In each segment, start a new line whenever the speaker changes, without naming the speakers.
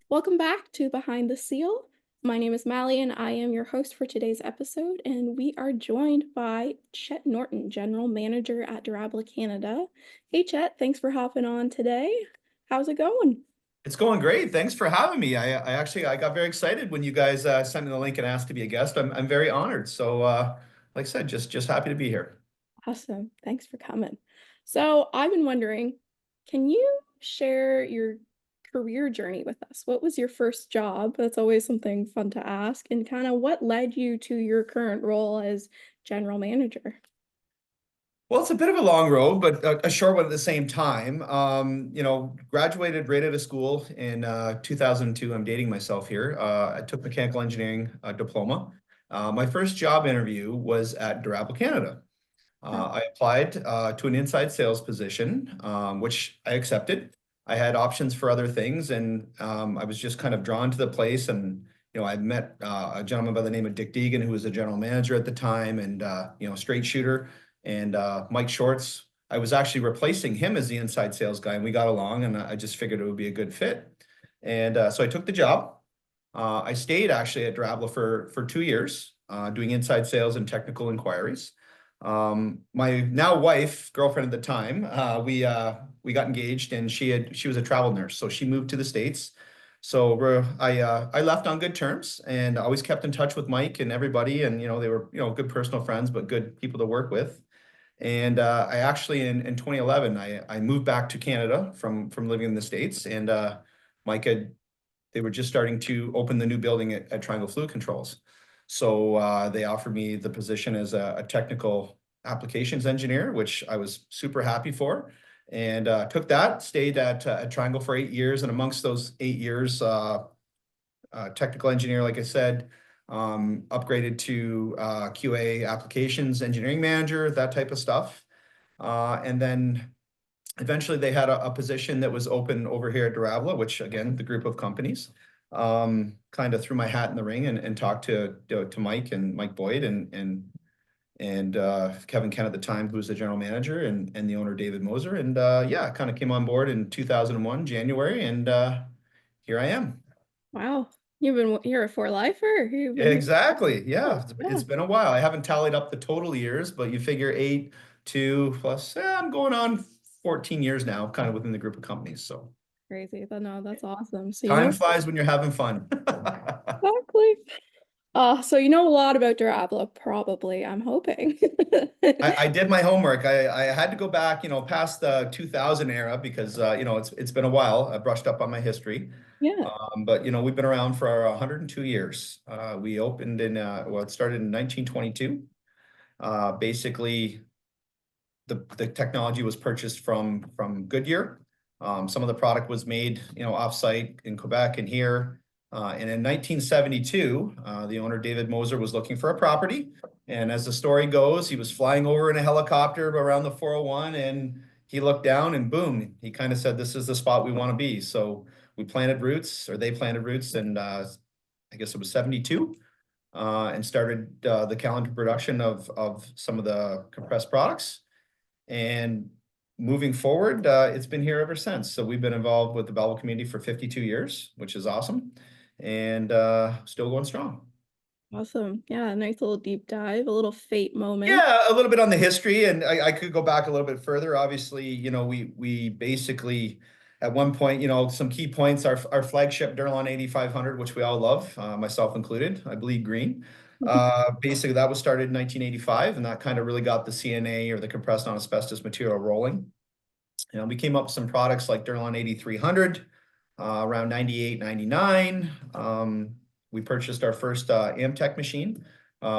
Welcome back to Behind the Seal. My name is Mally, and I am your host for today's episode. And we are joined by Chett Norton, General Manager at Durabla Canada. Hey, Chet, thanks for hopping on today. How's it going?
It's going great. Thanks for having me. I got very excited when you guys sent me the link and asked to be a guest. I'm very honored. So like I said, just happy to be here.
Awesome. Thanks for coming. So, I've been wondering, can you share your career journey with us? What was your first job? That's always something fun to ask. And kind of what led you to your current role as general manager?
Well, it's a bit of a long road, but a short one at the same time. Graduated right out of school in 2002. I'm dating myself here. I took mechanical engineering diploma. My first job interview was at Durabla Canada. I applied to an inside sales position, which I accepted. I had options for other things, and I was just kind of drawn to the place. And I met a gentleman by the name of Dick Deegan, who was a general manager at the time, and straight shooter, and Mike Shorts. I was actually replacing him as the inside sales guy, and we got along, and I just figured it would be a good fit. And so I took the job. I stayed actually at Durabla for 2 years, doing inside sales and technical inquiries. My now wife, girlfriend at the time, we got engaged, and she was a travel nurse, so she moved to the States. So I left on good terms, and always kept in touch with Mike and everybody, and they were good personal friends, but good people to work with. And I actually in 2011 I moved back to Canada from living in the States, and Mike had they were just starting to open the new building at Triangle Fluid Controls. So they offered me the position as a technical applications engineer, which I was super happy for, and took that. Stayed at Triangle for 8 years, and amongst those 8 years, technical engineer, like I said, upgraded to QA applications engineering manager, that type of stuff, and then eventually they had a position that was open over here at Durabla, which again, the group of companies, kind of threw my hat in the ring and talked to Mike and Mike Boyd and Kevin Kent at the time, who was the general manager, and the owner, David Moser. And yeah, kind of came on board in 2001, January, and here I am.
Wow. You're a four lifer. You've been here.
Exactly. Yeah,
Oh,
it's
yeah.
been a while. I haven't tallied up the total years, but you figure eight, two plus, I'm going on 14 years now, kind of within the group of companies. So
Crazy. No, that's awesome. So you
time
know
flies when you're having fun.
exactly. So you know a lot about Durabla, probably, I'm hoping.
I did my homework. I had to go back, past the 2000 era because, it's been a while. I brushed up on my history.
Yeah.
But, we've been around for 102 years. We opened it started in 1922. Basically, the technology was purchased from Goodyear. Some of the product was made, offsite in Quebec and here. And in 1972, the owner, David Moser, was looking for a property. And as the story goes, he was flying over in a helicopter around the 401, and he looked down and boom, he kind of said, this is the spot we want to be. So we planted roots, or they planted roots, and I guess it was 72, and started the calendar production of some of the compressed products. And moving forward, it's been here ever since. So we've been involved with the Belleville community for 52 years, which is awesome, and still going strong.
Awesome. Yeah, a nice little deep dive, a little fate moment.
Yeah, a little bit on the history, and I could go back a little bit further. Obviously, we basically at one point, some key points, our flagship Durlon 8500, which we all love, myself included. I bleed green. Basically, that was started in 1985, and that kind of really got the CNA, or the compressed non-asbestos material, rolling. We came up with some products like Durlon 8300 around 98, 99. We purchased our first Amtech machine,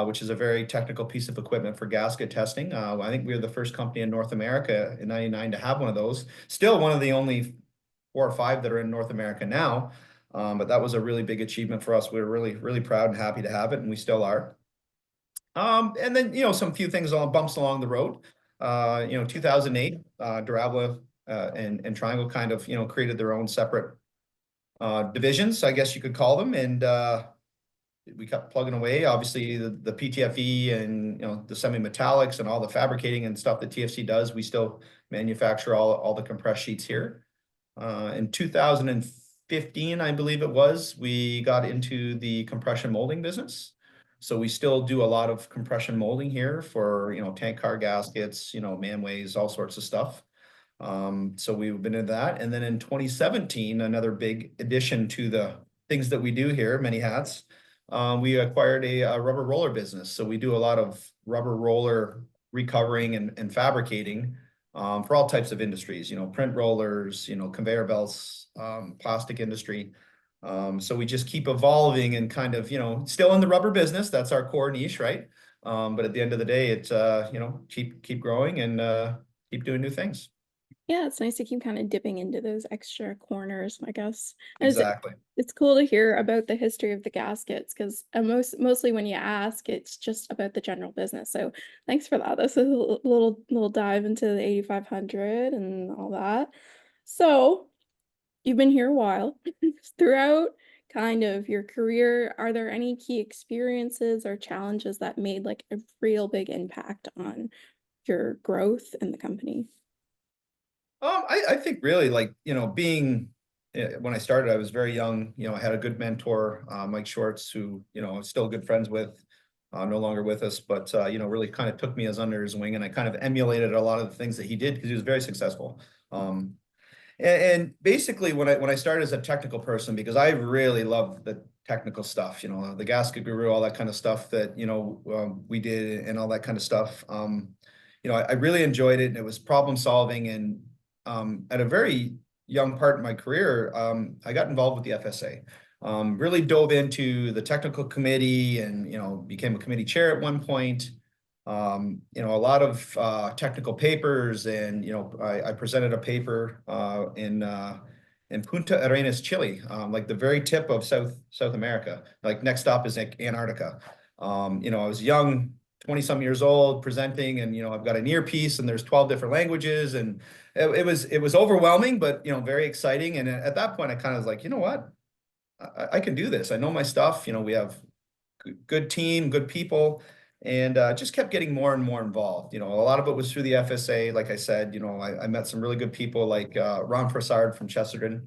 which is a very technical piece of equipment for gasket testing. I think we were the first company in North America in 99 to have one of those. Still one of the only 4 or 5 that are in North America now. But that was a really big achievement for us. We were really, really proud and happy to have it, and we still are. And then, some few things on bumps along the road. 2008, Durabla and Triangle kind of, created their own separate divisions, I guess you could call them. And we kept plugging away. Obviously, the PTFE and, the semi-metallics and all the fabricating and stuff that TFC does, we still manufacture all the compressed sheets here. In 2004, 2015, I believe it was, we got into the compression molding business. So we still do a lot of compression molding here for, tank car gaskets, manways, all sorts of stuff. So we've been in that. And then in 2017, another big addition to the things that we do here, many hats, we acquired a rubber roller business. So we do a lot of rubber roller recovering and fabricating for all types of industries, print rollers, conveyor belts, plastic industry. So we just keep evolving and kind of, still in the rubber business. That's our core niche, right? But at the end of the day, it's, keep growing and keep doing new things.
Yeah, it's nice to keep kind of dipping into those extra corners, I guess. And
Exactly.
it's cool to hear about the history of the gaskets because mostly when you ask, it's just about the general business. So thanks for that. This is a little dive into the 8500 and all that. So you've been here a while. Throughout kind of your career, are there any key experiences or challenges that made like a real big impact on your growth in the company?
I think really like, being when I started, I was very young. I had a good mentor, Mike Shorts, who, I'm still good friends with, no longer with us, but really kind of took me as under his wing, and I kind of emulated a lot of the things that he did because he was very successful. And basically when I started as a technical person, because I really love the technical stuff, the gasket guru, all that kind of stuff that, we did and all that kind of stuff. I really enjoyed it, and it was problem solving. And at a very young part in my career, I got involved with the FSA. Really dove into the technical committee and, became a committee chair at one point. A lot of technical papers, and I presented a paper in Punta Arenas, Chile, like the very tip of South America. Like next stop is like Antarctica. I was young, 20 some years old, presenting, and I've got an earpiece, and there's 12 different languages, and it was overwhelming, but very exciting. And at that point, I kind of was like, you know what, I can do this. I know my stuff. We have good team, good people, and just kept getting more and more involved. A lot of it was through the FSA. Like I said, I met some really good people like Ron Prasad from Chesterton.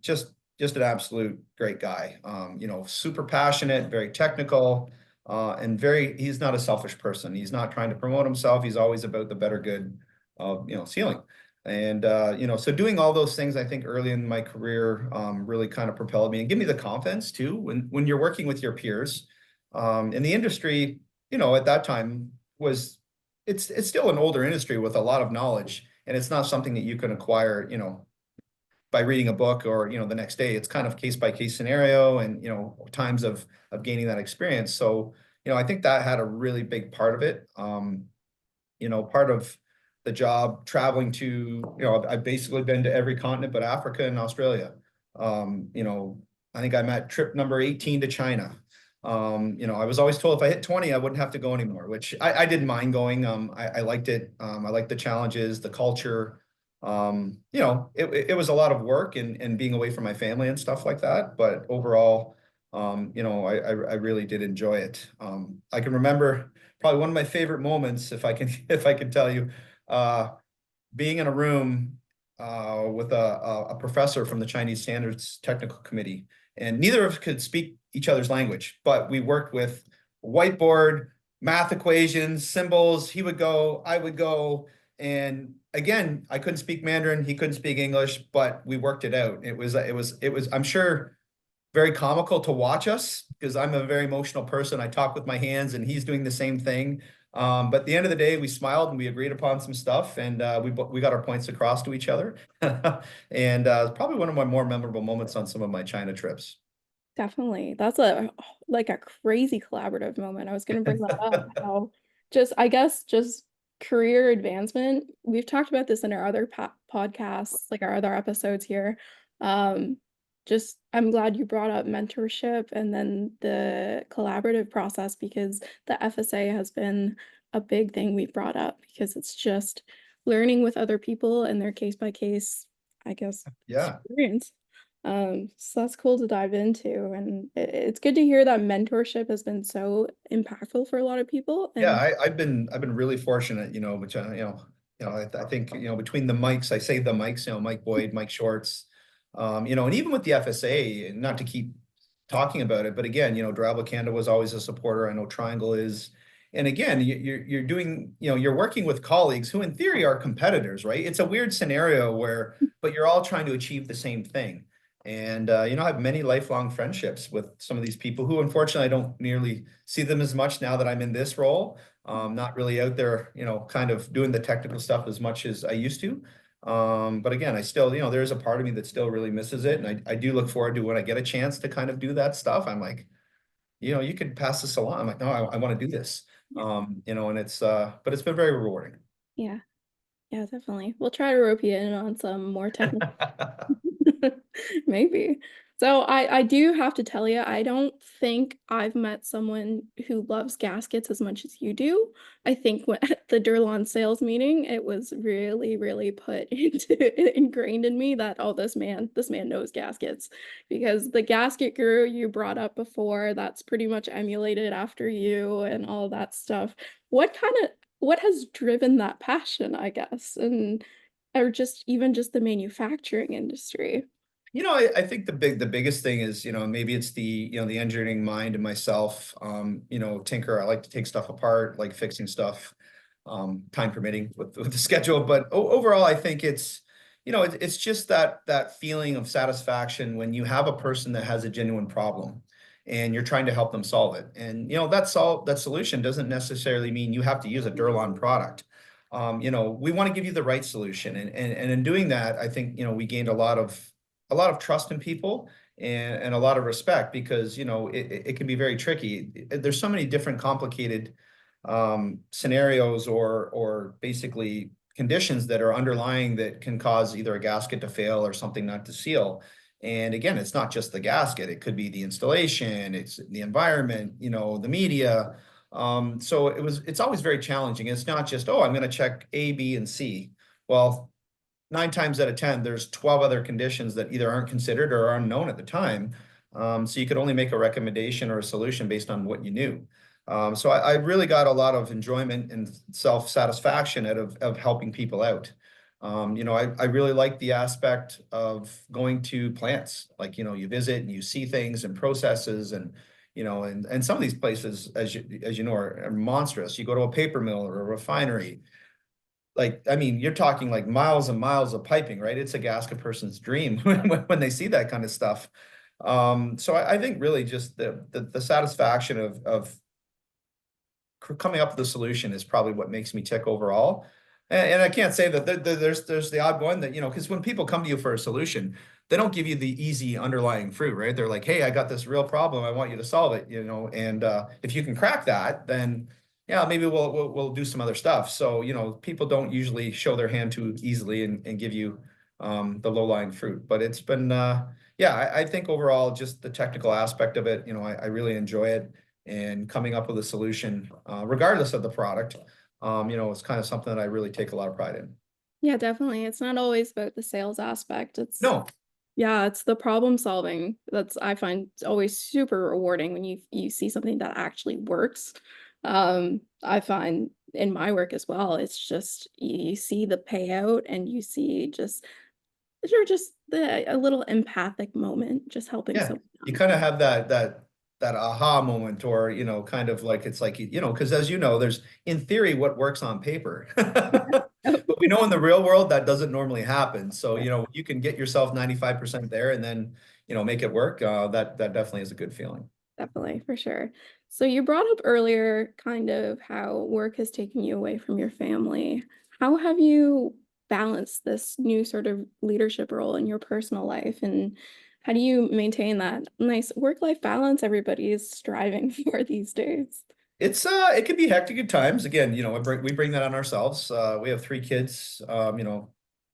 Just an absolute great guy. Super passionate, very technical, and he's not a selfish person. He's not trying to promote himself. He's always about the better good of, sealing. And so doing all those things, I think early in my career, really kind of propelled me and give me the confidence too, when you're working with your peers. In the industry, at that time it's still an older industry with a lot of knowledge, and it's not something that you can acquire, by reading a book or, the next day. It's kind of case by case scenario, and, times of gaining that experience. So, I think that had a really big part of it. Part of the job traveling to, I've basically been to every continent but Africa and Australia. I think I'm at trip number 18 to China. I was always told if I hit 20, I wouldn't have to go anymore, which I didn't mind going. I liked it. I liked the challenges, the culture. It was a lot of work and being away from my family and stuff like that. But overall, I really did enjoy it. I can remember probably one of my favorite moments, if I can if I can tell you, being in a room with a professor from the Chinese Standards Technical Committee, and neither of us could speak each other's language, but we worked with whiteboard, math equations, symbols. He would go, I would go, and again, I couldn't speak Mandarin, he couldn't speak English, but we worked it out. It was, I'm sure, very comical to watch us because I'm a very emotional person. I talk with my hands, and he's doing the same thing. But at the end of the day, we smiled and we agreed upon some stuff, and we got our points across to each other. And it's probably one of my more memorable moments on some of my China trips.
Definitely. That's a crazy collaborative moment. I was gonna bring that up. How just I guess just career advancement. We've talked about this in our other podcasts, like our other episodes here. Just I'm glad you brought up mentorship and then the collaborative process because the FSA has been a big thing we've brought up because it's just learning with other people and their case by case, I guess,
Yeah.
experience. So that's cool to dive into, and it's good to hear that mentorship has been so impactful for a lot of people.
Yeah,
And
I've been really fortunate, which I think, between the mics, I say the mics, Mike Boyd, Mike Shorts, And even with the FSA, and not to keep talking about it, but again, Durabla Canada was always a supporter. I know Triangle is. And again, you're doing, you're working with colleagues who in theory are competitors, right? It's a weird scenario but you're all trying to achieve the same thing. And, I have many lifelong friendships with some of these people who, unfortunately, I don't nearly see them as much now that I'm in this role. Not really out there, kind of doing the technical stuff as much as I used to. But again, I still, there's a part of me that still really misses it. And I do look forward to when I get a chance to kind of do that stuff. I'm like, you could pass this along. I'm like, no, I want to do this.
Yeah.
And but it's been very rewarding.
Yeah. Yeah, definitely. We'll try to rope you in on some more technical. Maybe. So I do have to tell you, I don't think I've met someone who loves gaskets as much as you do. I think when at the Durlawn sales meeting, it was really, really put into ingrained in me that, oh, this man knows gaskets. Because the gasket guru you brought up before, that's pretty much emulated after you and all that stuff. What has driven that passion, I guess, and or just even just the manufacturing industry?
I think the biggest thing is, maybe it's the engineering mind and myself, tinker. I like to take stuff apart, like fixing stuff, time permitting with the schedule. But overall, I think it's just that feeling of satisfaction when you have a person that has a genuine problem and you're trying to help them solve it. And, that solution doesn't necessarily mean you have to use a Durlon product. We want to give you the right solution. And in doing that, I think, we gained a lot of trust in people and a lot of respect because it can be very tricky. There's so many different complicated scenarios or basically conditions that are underlying that can cause either a gasket to fail or something not to seal. And again, it's not just the gasket. It could be the installation, it's the environment, the media. So it's always very challenging. It's not just, oh, I'm going to check A, B, and C. Well, 9 times out of 10, there's 12 other conditions that either aren't considered or are unknown at the time. So you could only make a recommendation or a solution based on what you knew. So I really got a lot of enjoyment and self-satisfaction out of helping people out. I really like the aspect of going to plants. Like, you visit and you see things and processes and some of these places, as you know, are monstrous. You go to a paper mill or a refinery, like, I mean, you're talking like miles and miles of piping, right? It's a gasket person's dream when they see that kind of stuff. So I think really just the satisfaction of coming up with a solution is probably what makes me tick overall. And I can't say that there's the odd one that, because when people come to you for a solution, they don't give you the easy underlying fruit, right? They're like, hey, I got this real problem. I want you to solve it, and if you can crack that, then yeah, maybe we'll do some other stuff. So, people don't usually show their hand too easily and give you the low-lying fruit. But it's been yeah, I think overall just the technical aspect of it, I really enjoy it and coming up with a solution, regardless of the product, it's kind of something that I really take a lot of pride in.
Yeah, definitely. It's not always about the sales aspect.
No,
Yeah, it's the problem solving that's I find always super rewarding when you see something that actually works. I find in my work as well, it's just you see the payout and you see just you're just a little empathic moment, just helping
yeah,
someone
you
out.
kind of have that aha moment, or kind of like it's like because as you know, there's in theory what works on paper, but we know in the real world that doesn't normally happen. So you can get yourself 95% there, and then make it work. That definitely is a good feeling.
Definitely, for sure. So you brought up earlier kind of how work has taken you away from your family. How have you balanced this new sort of leadership role in your personal life? And how do you maintain that nice work-life balance everybody is striving for these days?
It can be hectic at times. Again, we bring that on ourselves. We have 3 kids,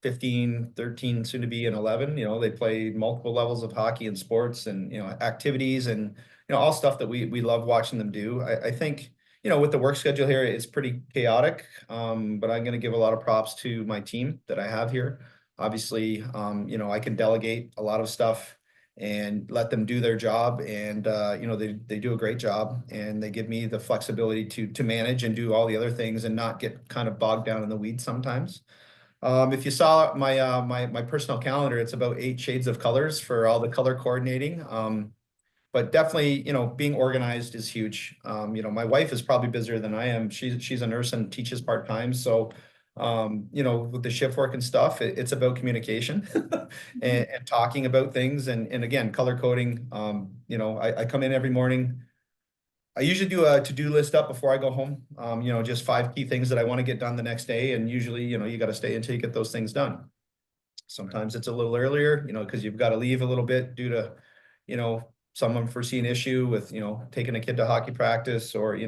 15, 13, soon to be, and 11. They play multiple levels of hockey and sports and, activities and, all stuff that we love watching them do. I think, with the work schedule here, it's pretty chaotic. But I'm going to give a lot of props to my team that I have here. Obviously, I can delegate a lot of stuff and let them do their job. And they do a great job, and they give me the flexibility to manage and do all the other things and not get kind of bogged down in the weeds sometimes. If you saw my personal calendar, it's about 8 shades of colors for all the color coordinating. But definitely, being organized is huge. My wife is probably busier than I am. She's a nurse and teaches part-time. So, with the shift work and stuff, it's about communication and talking about things. And again, color coding. I come in every morning. I usually do a to-do list up before I go home. Just 5 key things that I want to get done the next day. And usually, you got to stay until you get those things done. Sometimes it's a little earlier, because you've got to leave a little bit due to, some unforeseen issue with, taking a kid to hockey practice or,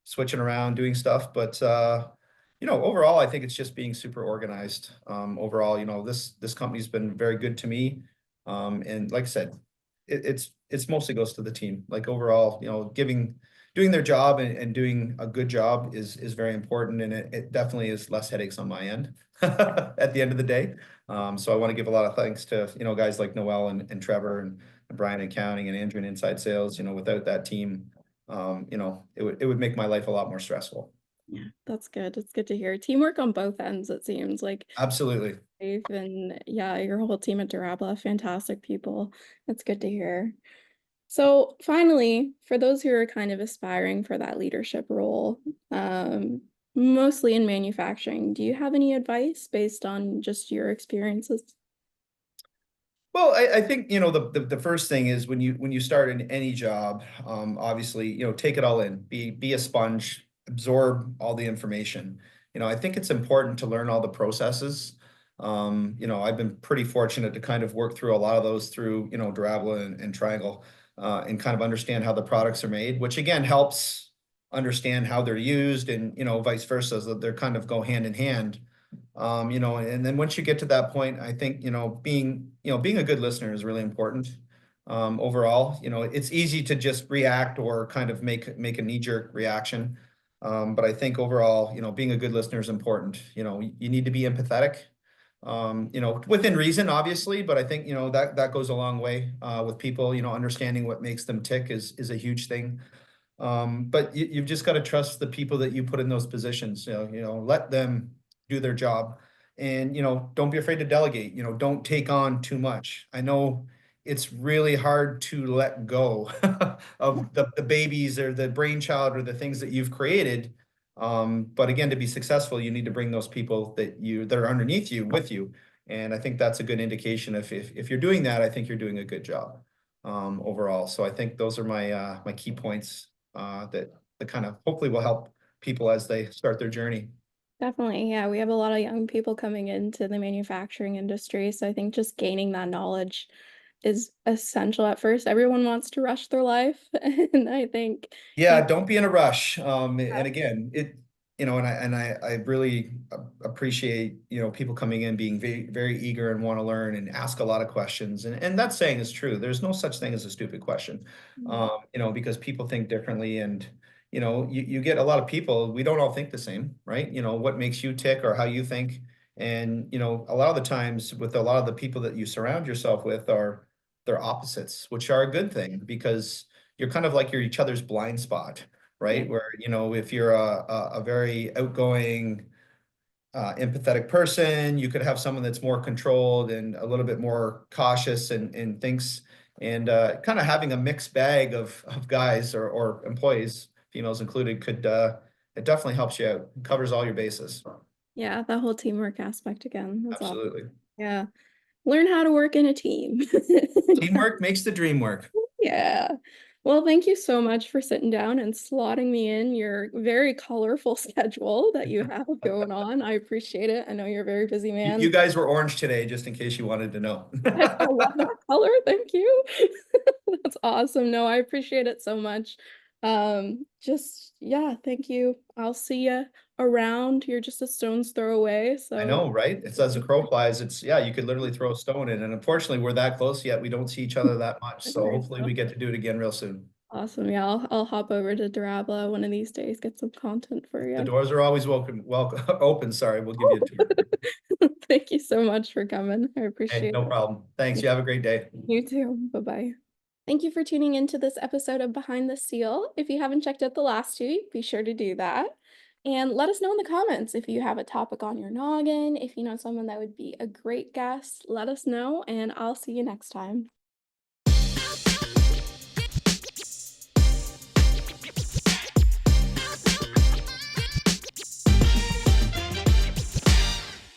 switching around, doing stuff. But overall, I think it's just being super organized. Overall, this company's been very good to me. And like I said, it's mostly goes to the team. Like overall, doing their job and doing a good job is very important. And it definitely is less headaches on my end at the end of the day. So I want to give a lot of thanks to, guys like Noel and Trevor and Brian in accounting and Andrew in inside sales. Without that team, it would make my life a lot more stressful.
Yeah, that's good. It's good to hear. Teamwork on both ends, it seems like.
Absolutely.
Dave and yeah, your whole team at Durabla, fantastic people. That's good to hear. So finally, for those who are kind of aspiring for that leadership role, mostly in manufacturing, do you have any advice based on just your experiences?
Well, I think, the first thing is when you start in any job, obviously, take it all in, be a sponge, absorb all the information. I think it's important to learn all the processes. I've been pretty fortunate to kind of work through a lot of those through, Durabla and Triangle, and kind of understand how the products are made, which again helps understand how they're used and, vice versa, so that they're kind of go hand in hand. And then once you get to that point, I think, being a good listener is really important. Overall, it's easy to just react or kind of make a knee-jerk reaction. But I think overall, being a good listener is important. You need to be empathetic, within reason, obviously, but I think, that goes a long way, with people, understanding what makes them tick is a huge thing. But you've just got to trust the people that you put in those positions. Let them do their job, and don't be afraid to delegate. Don't take on too much. I know it's really hard to let go of the babies or the brainchild or the things that you've created. But again, to be successful, you need to bring those people that are underneath you with you. And I think that's a good indication. If you're doing that, I think you're doing a good job, overall. So I think those are my key points, that kind of hopefully will help people as they start their journey.
Definitely, yeah. We have a lot of young people coming into the manufacturing industry, so I think just gaining that knowledge is essential at first. Everyone wants to rush their life, and I think
Yeah,
you
don't be in a rush. And again, and I really appreciate, people coming in being very, very eager and want to learn and ask a lot of questions. And that saying is true. There's no such thing as a stupid question. Because people think differently and, you get a lot of people, we don't all think the same, right? What makes you tick or how you think. And, a lot of the times with a lot of the people that you surround yourself with they're opposites, which are a good thing because you're kind of like you're each other's blind spot,
yeah,
right? Where, if you're a very outgoing, empathetic person, you could have someone that's more controlled and a little bit more cautious and thinks, and kind of having a mixed bag of guys or employees, females included, it definitely helps you out, covers all your bases.
yeah, the whole teamwork aspect again. That's all.
Absolutely.
Yeah. Learn how to work in a team.
Teamwork makes the dream work.
Yeah. Well, thank you so much for sitting down and slotting me in your very colorful schedule that you have going on. I appreciate it. I know you're a very busy
You
man.
guys were orange today, just in case you wanted to know.
I love that color. Thank you. That's awesome. No, I appreciate it so much. Just yeah, thank you. I'll see you around. You're just a stone's throw away.
I
So
know, right? It's as a crow flies. Yeah, you could literally throw a stone in. And unfortunately, we're that close yet. We don't see each other that much. So
there you
hopefully
go.
we get to do it again real soon.
Awesome. Yeah, I'll hop over to Durabla one of these days, get some content for
The
you.
doors are always welcome, open. Sorry, we'll give you a tour.
Thank you so much for coming. I
Hey,
appreciate
no
it.
problem. Thanks. You have a great day.
You too. Bye-bye. Thank you for tuning into this episode of Behind the Seal. If you haven't checked out the last two, be sure to do that. And let us know in the comments if you have a topic on your noggin, if you know someone that would be a great guest, let us know, and I'll see you next time.